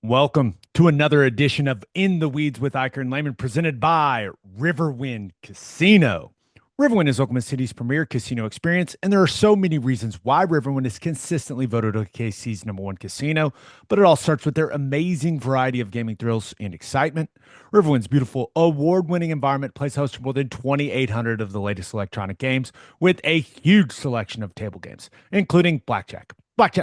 Welcome to another edition of In the Weeds with Ikard and Lehman, presented by Riverwind Casino. Riverwind is Oklahoma City's premier casino experience, and there are so many reasons why Riverwind is consistently voted OKC's #1 casino, but it all starts with their amazing variety of gaming thrills and excitement. Riverwind's beautiful, award-winning environment plays host to more than 2,800 of the latest electronic games, with a huge selection of table games, including blackjack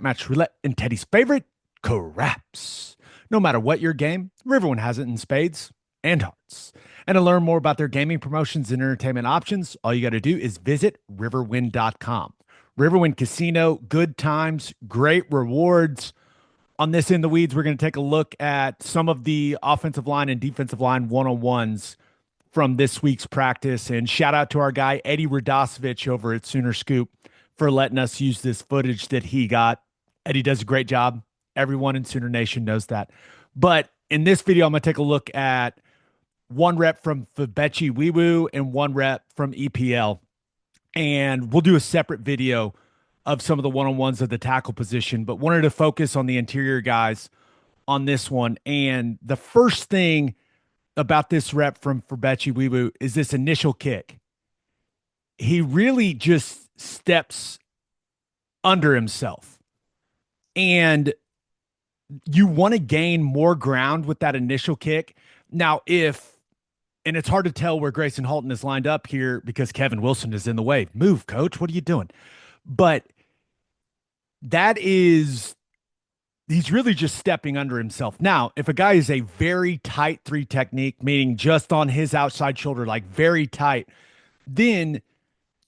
match roulette, and Teddy's favorite, craps. No matter what your game, Riverwind has it in spades and hearts. And to learn more about their gaming promotions and entertainment options, all you got to do is visit riverwind.com. Riverwind Casino, good times, great rewards. On this In the Weeds, we're going to take a look at some of the offensive line and defensive line one-on-ones from this week's practice. And shout out to our guy, Eddie Radosevich over at Sooner Scoop, for letting us use this footage that he got. Eddie does a great job. Everyone in Sooner Nation knows that. But in this video, I'm going to take a look at one rep from Febechi Nwaiwu and one rep from EPL. And we'll do a separate video of some of the one-on-ones of the tackle position, but wanted to focus on the interior guys on this one. And the first thing about this rep from Febechi Nwaiwu is this initial kick. He really just steps under himself. And you want to gain more ground with that initial kick. Now, and it's hard to tell where Gracen Halton is lined up here because Kevin Wilson is in the way. Move, coach. What are you doing? But he's really just stepping under himself. Now, if a guy is a very tight three technique, meaning just on his outside shoulder, like very tight, then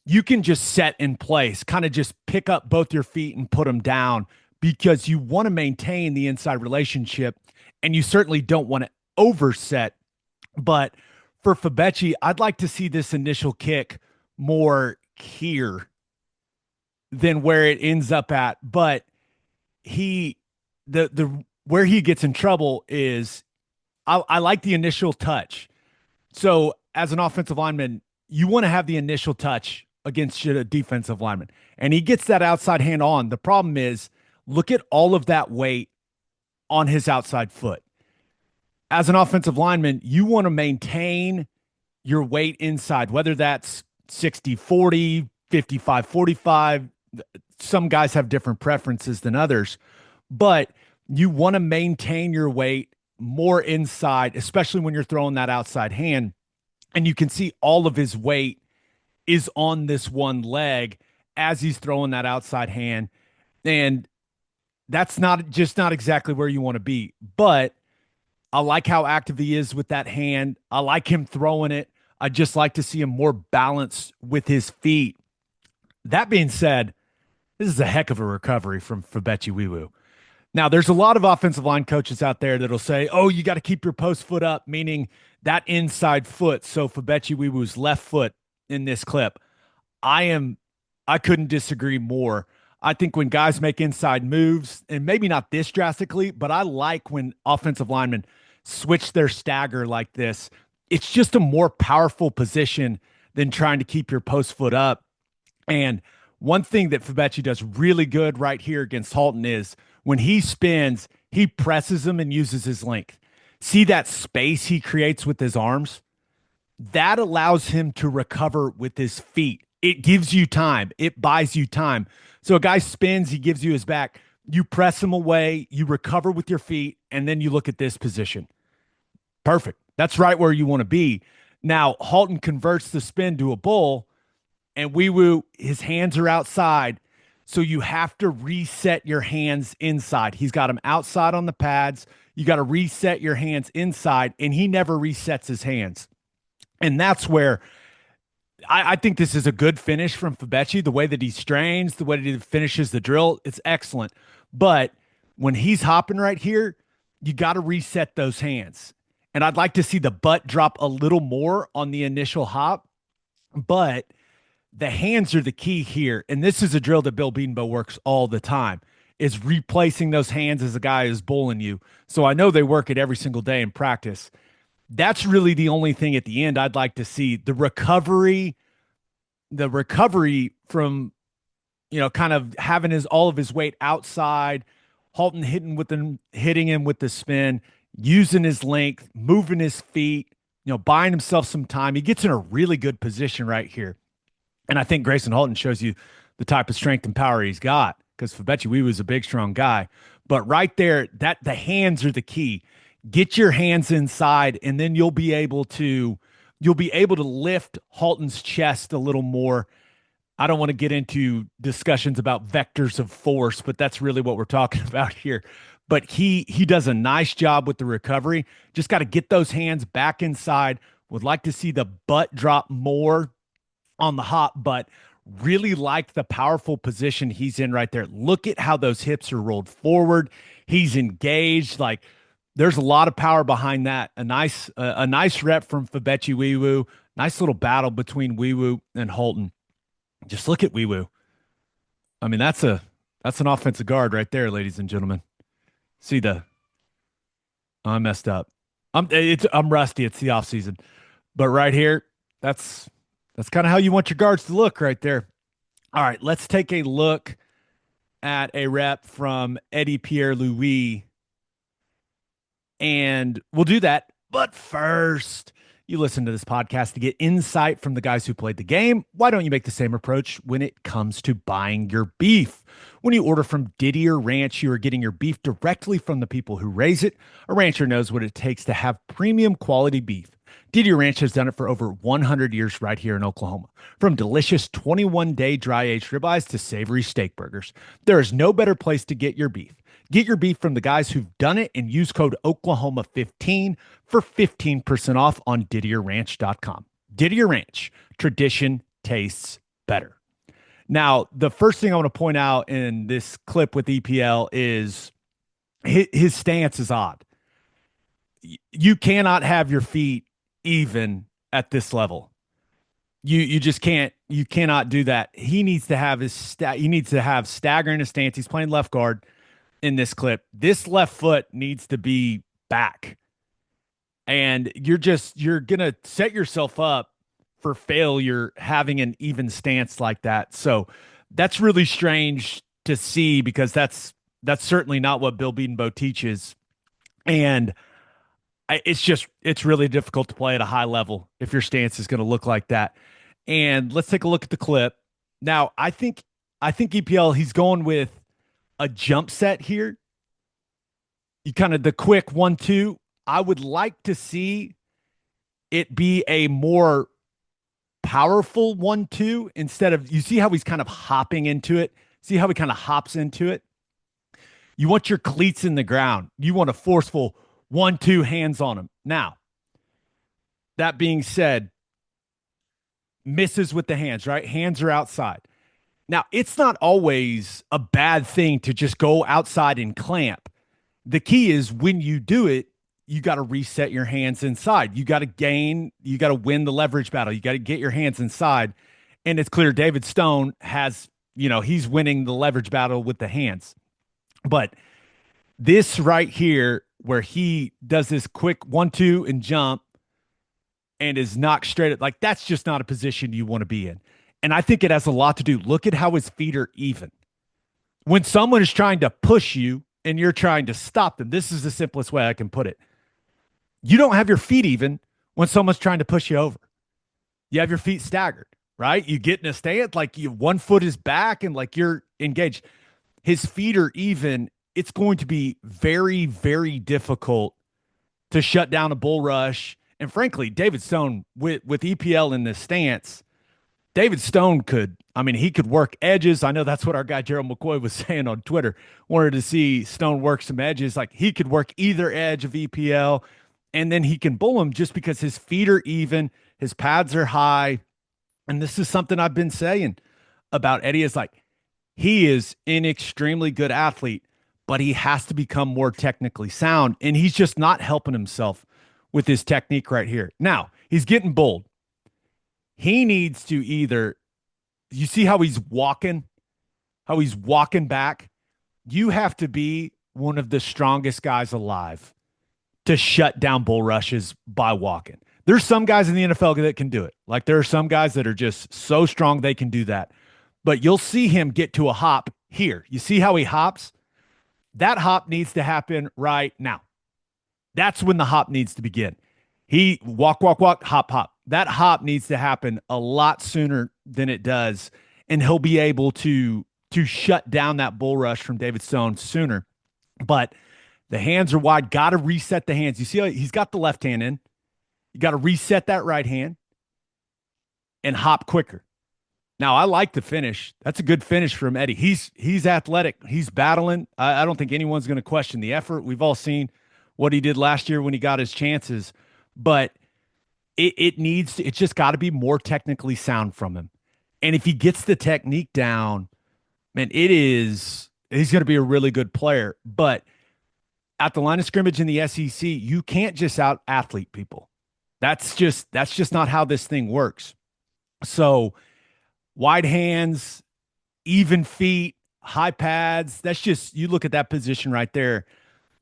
you can just set in place, kind of just pick up both your feet and put them down, because you want to maintain the inside relationship and you certainly don't want to overset. But for Febechi, I'd like to see this initial kick more here than where it ends up at. But where he gets in trouble is I like the initial touch. So as an offensive lineman, you want to have the initial touch against a defensive lineman. And he gets that outside hand on. The problem is, look at all of that weight on his outside foot. As an offensive lineman, you want to maintain your weight inside, whether that's 60-40, 55-45. Some guys have different preferences than others, but you want to maintain your weight more inside, especially when you're throwing that outside hand. And you can see all of his weight is on this one leg as he's throwing that outside hand. And that's not exactly where you want to be, but I like how active he is with that hand. I like him throwing it. I just like to see him more balanced with his feet. That being said, this is a heck of a recovery from Febechi Nwaiwu. Now, there's a lot of offensive line coaches out there that'll say, oh, you got to keep your post foot up, meaning that inside foot. So Febechi Nwaiwu's left foot in this clip. I couldn't disagree more. I think when guys make inside moves, and maybe not this drastically, but I like when offensive linemen switch their stagger like this. It's just a more powerful position than trying to keep your post foot up. And one thing that Febechi does really good right here against Halton is when he spins, he presses him and uses his length. See that space he creates with his arms? That allows him to recover with his feet. It gives you time. It buys you time. So a guy spins, he gives you his back. You press him away, you recover with your feet, and then you look at this position. Perfect. That's right where you want to be. Now, Halton converts the spin to a bull, and Nwaiwu, his hands are outside, so you have to reset your hands inside. He's got them outside on the pads. You got to reset your hands inside, and he never resets his hands. And that's where I think this is a good finish from Febechi. The way that he strains, the way that he finishes the drill, it's excellent. But when he's hopping right here, you got to reset those hands. And I'd like to see the butt drop a little more on the initial hop, but the hands are the key here. And this is a drill that Bill Bedenbaugh works all the time, is replacing those hands as a guy is bowling you. So I know they work it every single day in practice. That's really the only thing at the end I'd like to see. The recovery from, kind of having all of his weight outside, Halton hitting him with the spin, using his length, moving his feet, buying himself some time. He gets in a really good position right here. And I think Gracen Halton shows you the type of strength and power he's got because Febechi Nwaiwu is a big, strong guy. But right there, that the hands are the key. Get your hands inside, and then you'll be able to lift Halton's chest a little more. I don't want to get into discussions about vectors of force, but that's really what we're talking about here. But he does a nice job with the recovery. Just got to get those hands back inside. Would like to see the butt drop more on the hop, but really like the powerful position he's in right there. Look at how those hips are rolled forward. He's engaged. Like there's a lot of power behind that. A nice rep from Febechi Nwaiwu. Nice little battle between Nwaiwu and Halton. Just look at Nwaiwu. I mean, that's an offensive guard right there, ladies and gentlemen. See I messed up. I'm rusty. It's the off season, but right here, that's kind of how you want your guards to look right there. All right, let's take a look at a rep from Eddie Pierre-Louis, and we'll do that. But first, you listen to this podcast to get insight from the guys who played the game. Why don't you make the same approach when it comes to buying your beef? When you order from Didier Ranch, you are getting your beef directly from the people who raise it. A rancher knows what it takes to have premium quality beef. Didier Ranch has done it for over 100 years right here in Oklahoma. From delicious 21-day dry-aged ribeyes to savory steak burgers, there is no better place to get your beef. Get your beef from the guys who've done it and use code Oklahoma15 for 15% off on DidierRanch.com. Didier Ranch, tradition tastes better. Now, the first thing I want to point out in this clip with EPL is his stance is odd. You cannot have your feet even at this level. You just can't. You cannot do that. He needs to have stagger in his stance. He's playing left guard in this clip. This left foot needs to be back. And you're going to set yourself up for failure having an even stance like that. So that's really strange to see because that's certainly not what Bill Bedenbaugh teaches. And it's really difficult to play at a high level if your stance is going to look like that. And let's take a look at the clip. Now, I think EPL, he's going with a jump set here. You kind of the quick 1-2. I would like to see it be a more powerful 1-2 instead of, you see how he's kind of hopping into it? See how he kind of hops into it? You want your cleats in the ground. You want a forceful 1-2 hands on him. Now, that being said, misses with the hands, right? Hands are outside. Now, it's not always a bad thing to just go outside and clamp. The key is when you do it, you got to reset your hands inside. You got to win the leverage battle. You got to get your hands inside. And it's clear David Stone has, he's winning the leverage battle with the hands. But this right here, where he does this quick 1-2 and jump and is knocked straight at, like, that's just not a position you want to be in. And I think it has a lot to do. Look at how his feet are even. When someone is trying to push you and you're trying to stop them, this is the simplest way I can put it. You don't have your feet even when someone's trying to push you over. You have your feet staggered, right? You get in a stance, like one foot is back and like you're engaged. His feet are even. It's going to be very, very difficult to shut down a bull rush. And frankly, David Stone with EPL in this stance, David Stone he could work edges. I know that's what our guy Gerald McCoy was saying on Twitter. Wanted to see Stone work some edges. Like he could work either edge of EPL and then he can bull him just because his feet are even, his pads are high. And this is something I've been saying about Eddie is like, he is an extremely good athlete, but he has to become more technically sound. And he's just not helping himself with his technique right here. Now, he's getting bold. He needs to either, you see how he's walking back? You have to be one of the strongest guys alive to shut down bull rushes by walking. There's some guys in the NFL that can do it. Like there are some guys that are just so strong they can do that. But you'll see him get to a hop here. You see how he hops? That hop needs to happen right now. That's when the hop needs to begin. He walk, walk, walk, hop, hop. That hop needs to happen a lot sooner than it does, and he'll be able to shut down that bull rush from David Stone sooner. But the hands are wide. Got to reset the hands. You see, how he's got the left hand in. You got to reset that right hand and hop quicker. Now, I like the finish. That's a good finish from Eddie. He's athletic. He's battling. I don't think anyone's going to question the effort. We've all seen what he did last year when he got his chances, but it's just got to be more technically sound from him. And if he gets the technique down, man, he's going to be a really good player. But at the line of scrimmage in the SEC, you can't just out athlete people. That's just not how this thing works. So wide hands, even feet, high pads. That's just, you look at that position right there.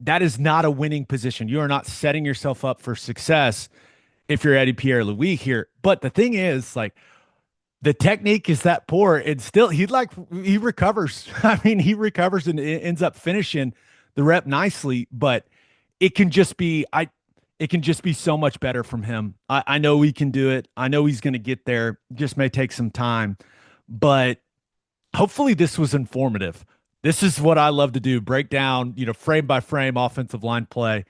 That is not a winning position. You are not setting yourself up for success if you're Eddie Pierre-Louis here. But the thing is, like, the technique is that poor, and still he recovers. I mean, he recovers and ends up finishing the rep nicely, but it can just be it can just be so much better from him. I know he can do it. I know he's going to get there. Just may take some time, but hopefully this was informative. This is what I love to do: break down, frame by frame offensive line play.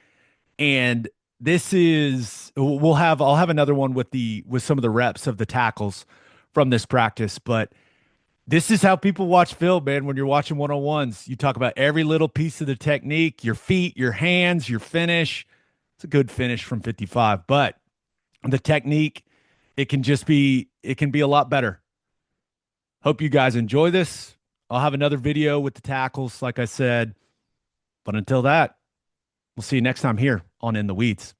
And I'll have another one with some of the reps of the tackles from this practice, but this is how people watch film, man. When you're watching 101s, you talk about every little piece of the technique, your feet, your hands, your finish. It's a good finish from 55, but the technique, it can be a lot better. Hope you guys enjoy this. I'll have another video with the tackles, like I said, but until that, we'll see you next time here on In the Weeds.